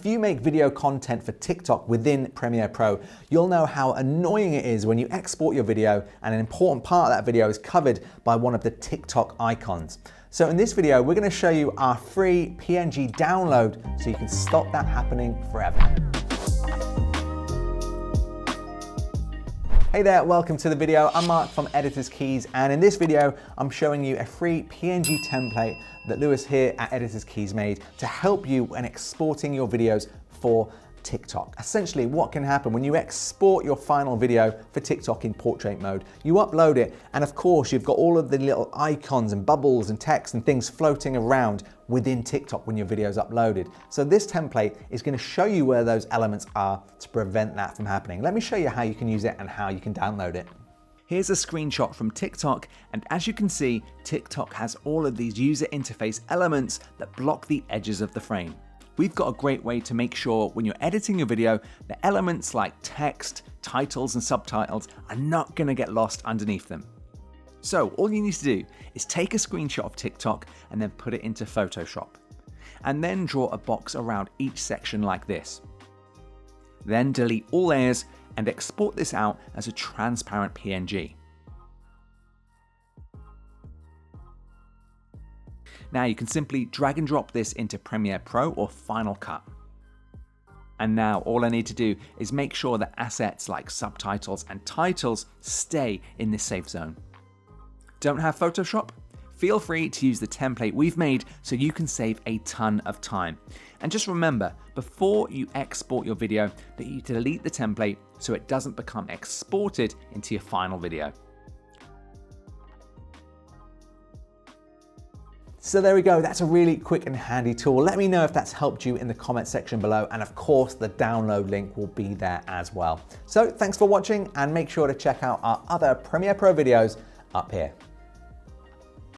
you make video content for TikTok within Premiere Pro, you'll know how annoying it is when you export your video and an important part of that video is covered by one of the TikTok icons. So in this video, we're going to show you our free PNG download so you can stop that happening forever. Hey there, welcome to the video. I'm Mark from Editor's Keys, and in this video, I'm showing you a free PNG template that Lewis here at Editor's Keys made to help you when exporting your videos for TikTok. Essentially, what can happen when you export your final video for TikTok in portrait mode, you upload it, and of course, you've got all of the little icons and bubbles and text and things floating around within TikTok when your video is uploaded. So this template is going to show you where those elements are to prevent that from happening. Let me show you how you can use it and how you can download it. Here's a screenshot from TikTok, and as you can see, TikTok has all of these user interface elements that block the edges of the frame. We've got a great way to make sure when you're editing your video, the elements like text, titles, and subtitles are not going to get lost underneath them. So all you need to do is take a screenshot of TikTok and then put it into Photoshop. And then draw a box around each section like this. Then delete all layers and export this out as a transparent PNG. Now you can simply drag and drop this into Premiere Pro or Final Cut. And now all I need to do is make sure that assets like subtitles and titles stay in this safe zone. Don't have Photoshop? Feel free to use the template we've made so you can save a ton of time. And just remember, before you export your video, that you delete the template so it doesn't become exported into your final video. So there we go, that's a really quick and handy tool. Let me know if that's helped you in the comment section below, and of course the download link will be there as well. So thanks for watching, and make sure to check out our other Premiere Pro videos up here.